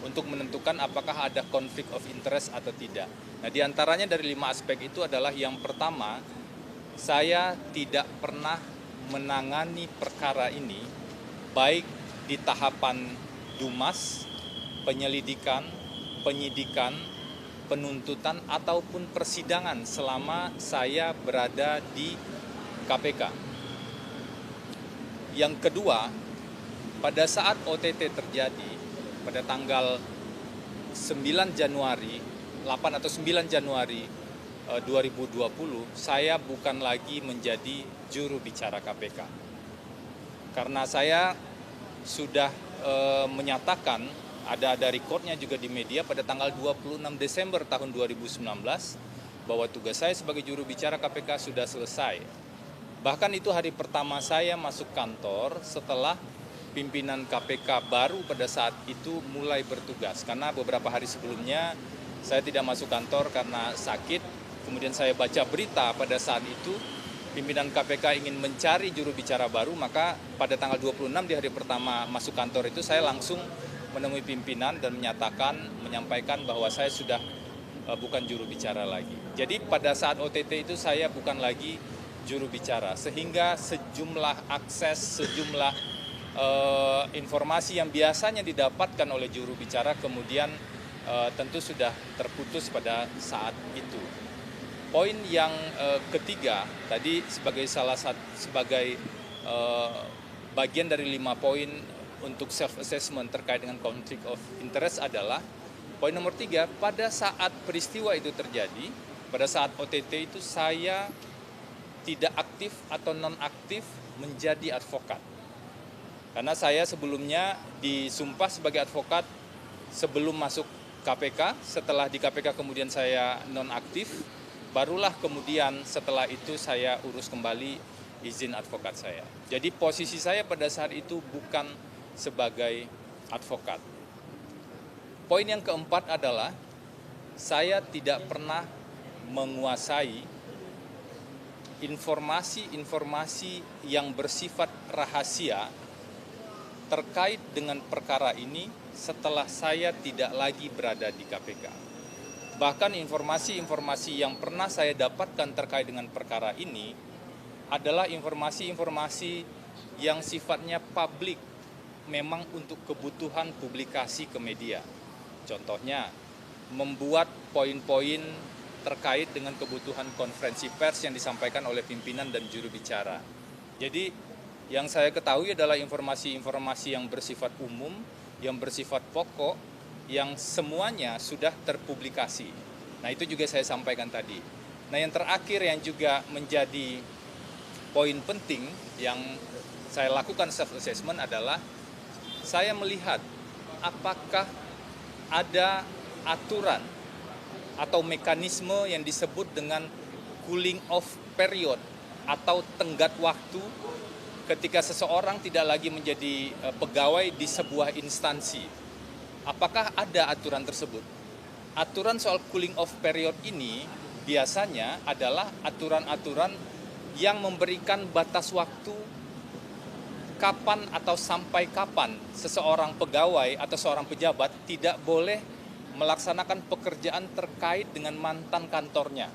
untuk menentukan apakah ada konflik of interest atau tidak. Nah, diantaranya dari 5 aspek itu adalah yang pertama, saya tidak pernah menangani perkara ini baik di tahapan Dumas, penyelidikan, penyidikan, penuntutan ataupun persidangan selama saya berada di KPK. Yang kedua, pada saat OTT terjadi pada tanggal 9 Januari, 8 atau 9 Januari 2020, saya bukan lagi menjadi juru bicara KPK. Karena saya sudah menyatakan, ada rekodnya juga di media pada tanggal 26 Desember tahun 2019, bahwa tugas saya sebagai juru bicara KPK sudah selesai. Bahkan itu hari pertama saya masuk kantor setelah pimpinan KPK baru pada saat itu mulai bertugas. Karena beberapa hari sebelumnya saya tidak masuk kantor karena sakit. Kemudian saya baca berita pada saat itu pimpinan KPK ingin mencari juru bicara baru, maka pada tanggal 26 di hari pertama masuk kantor itu saya langsung menemui pimpinan dan menyampaikan bahwa saya sudah bukan juru bicara lagi. Jadi pada saat OTT itu saya bukan lagi juru bicara, sehingga sejumlah akses, sejumlah informasi yang biasanya didapatkan oleh juru bicara kemudian tentu sudah terputus pada saat itu. Poin yang ketiga tadi sebagai bagian dari 5 poin untuk self assessment terkait dengan conflict of interest adalah poin nomor 3, pada saat peristiwa itu terjadi, pada saat OTT itu saya tidak aktif atau non-aktif menjadi advokat. Karena saya sebelumnya disumpah sebagai advokat sebelum masuk KPK, setelah di KPK kemudian saya non-aktif, barulah kemudian setelah itu saya urus kembali izin advokat saya. Jadi posisi saya pada saat itu bukan sebagai advokat. Poin yang keempat adalah saya tidak pernah menguasai informasi-informasi yang bersifat rahasia terkait dengan perkara ini setelah saya tidak lagi berada di KPK. Bahkan informasi-informasi yang pernah saya dapatkan terkait dengan perkara ini adalah informasi-informasi yang sifatnya publik, memang untuk kebutuhan publikasi ke media. Contohnya, membuat poin-poin terkait dengan kebutuhan konferensi pers yang disampaikan oleh pimpinan dan juru bicara. Jadi, yang saya ketahui adalah informasi-informasi yang bersifat umum, yang bersifat pokok, yang semuanya sudah terpublikasi. Nah, itu juga saya sampaikan tadi. Nah, yang terakhir yang juga menjadi poin penting yang saya lakukan self-assessment adalah saya melihat apakah ada aturan atau mekanisme yang disebut dengan cooling off period atau tenggat waktu ketika seseorang tidak lagi menjadi pegawai di sebuah instansi. Apakah ada aturan tersebut? Aturan soal cooling off period ini biasanya adalah aturan-aturan yang memberikan batas waktu kapan atau sampai kapan seseorang pegawai atau seorang pejabat tidak boleh melaksanakan pekerjaan terkait dengan mantan kantornya.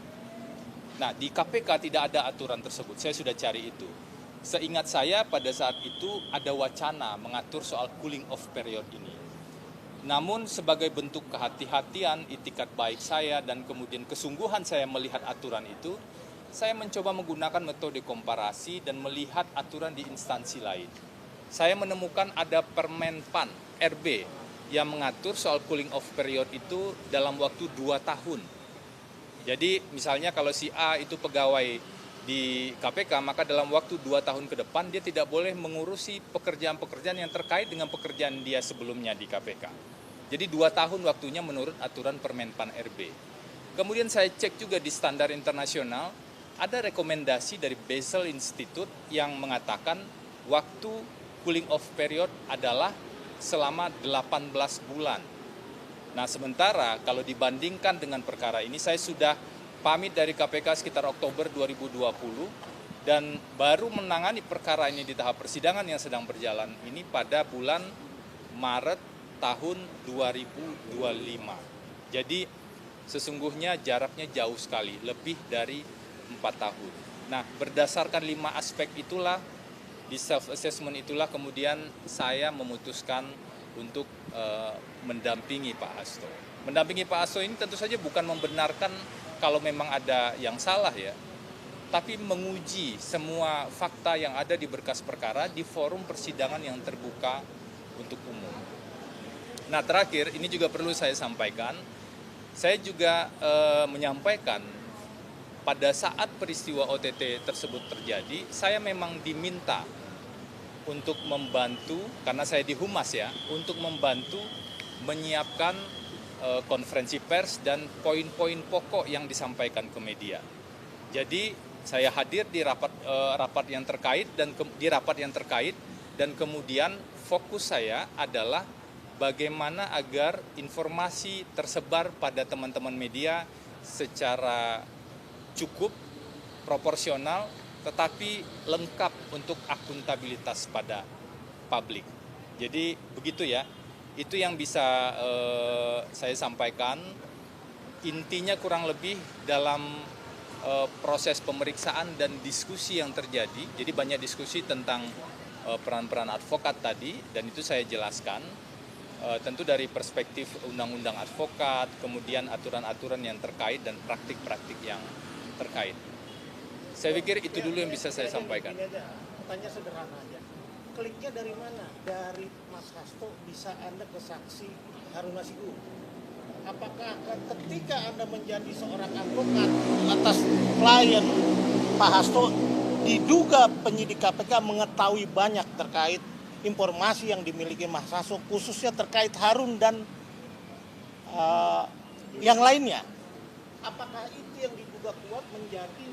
Nah, di KPK tidak ada aturan tersebut, saya sudah cari itu. Seingat saya pada saat itu ada wacana mengatur soal cooling off period ini. Namun sebagai bentuk kehati-hatian, itikat baik saya dan kemudian kesungguhan saya melihat aturan itu, saya mencoba menggunakan metode komparasi dan melihat aturan di instansi lain. Saya menemukan ada Permenpan RB yang mengatur soal cooling off period itu dalam waktu 2 tahun. Jadi misalnya kalau si A itu pegawai di KPK, maka dalam waktu 2 tahun ke depan dia tidak boleh mengurusi pekerjaan-pekerjaan yang terkait dengan pekerjaan dia sebelumnya di KPK. Jadi 2 tahun waktunya menurut aturan Permenpan RB. Kemudian saya cek juga di standar internasional, ada rekomendasi dari Basel Institute yang mengatakan waktu cooling off period adalah selama 18 bulan. Nah, sementara kalau dibandingkan dengan perkara ini, saya sudah pamit dari KPK sekitar Oktober 2020 dan baru menangani perkara ini di tahap persidangan yang sedang berjalan ini pada bulan Maret tahun 2025. Jadi sesungguhnya jaraknya jauh sekali, lebih dari 4 tahun. Nah, berdasarkan 5 aspek itulah, di self-assessment itulah kemudian saya memutuskan untuk mendampingi Pak Hasto. Mendampingi Pak Hasto ini tentu saja bukan membenarkan kalau memang ada yang salah ya, tapi menguji semua fakta yang ada di berkas perkara di forum persidangan yang terbuka untuk umum. Nah, terakhir ini juga perlu saya sampaikan, saya juga menyampaikan pada saat peristiwa OTT tersebut terjadi, saya memang diminta untuk membantu, karena saya di Humas ya, untuk membantu menyiapkan konferensi pers dan poin-poin pokok yang disampaikan ke media. Jadi saya hadir di rapat yang terkait dan kemudian fokus saya adalah bagaimana agar informasi tersebar pada teman-teman media secara cukup, proporsional, tetapi lengkap untuk akuntabilitas pada publik. Jadi begitu ya. Itu yang bisa saya sampaikan. Intinya kurang lebih dalam proses pemeriksaan dan diskusi yang terjadi. Jadi banyak diskusi tentang peran-peran advokat tadi, dan itu saya jelaskan. Tentu dari perspektif undang-undang advokat, kemudian aturan-aturan yang terkait dan praktik-praktik yang terkait. Saya pikir itu dulu yang bisa saya sampaikan. Pertanyaan sederhana aja. Kliknya dari mana? Dari Mas Hasto bisa Anda ke saksi Harun Masiku? Apakah ketika Anda menjadi seorang advokat atas klien Pak Hasto, diduga penyidik KPK mengetahui banyak terkait informasi yang dimiliki Mas Hasto, khususnya terkait Harun dan yang lainnya? Apakah itu yang diduga kuat menjadi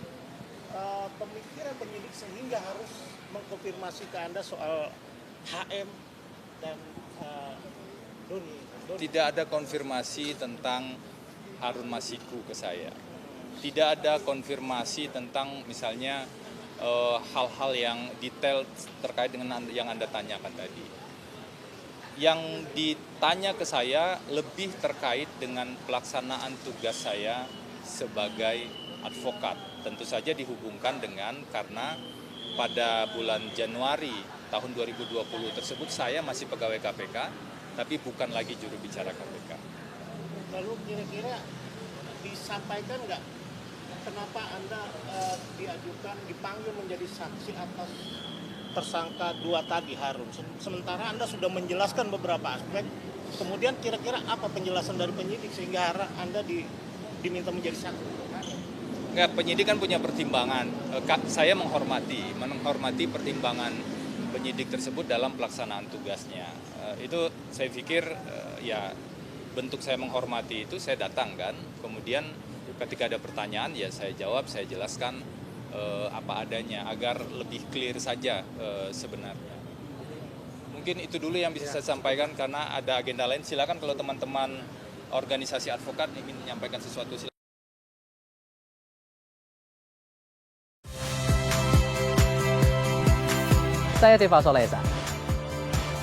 pemikiran penyidik sehingga harus mengkonfirmasi ke Anda soal HM dan Doni? Tidak ada konfirmasi tentang Harun Masiku ke saya. Tidak ada konfirmasi tentang misalnya hal-hal yang detail terkait dengan yang Anda tanyakan tadi. Yang ditanya ke saya lebih terkait dengan pelaksanaan tugas saya sebagai advokat. Tentu saja dihubungkan dengan karena pada bulan Januari tahun 2020 tersebut saya masih pegawai KPK, tapi bukan lagi juru bicara KPK. Lalu kira-kira disampaikan nggak kenapa Anda dipanggil menjadi saksi atas tersangka 2 tadi Harun? Sementara Anda sudah menjelaskan beberapa aspek, kemudian kira-kira apa penjelasan dari penyidik sehingga Anda diminta menjadi saksi? Enggak, penyidik kan punya pertimbangan. Saya menghormati pertimbangan penyidik tersebut dalam pelaksanaan tugasnya. Itu saya pikir ya bentuk saya menghormati itu saya datang kan. Kemudian ketika ada pertanyaan ya saya jawab, saya jelaskan apa adanya agar lebih clear saja sebenarnya. Mungkin itu dulu yang bisa saya sampaikan karena ada agenda lain. Silakan kalau teman-teman organisasi advokat ingin menyampaikan sesuatu. Saya Tifa Solesa.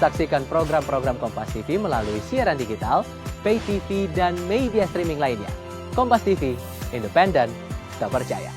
Saksikan program-program Kompas TV melalui siaran digital, pay TV, dan media streaming lainnya. Kompas TV, independen, terpercaya.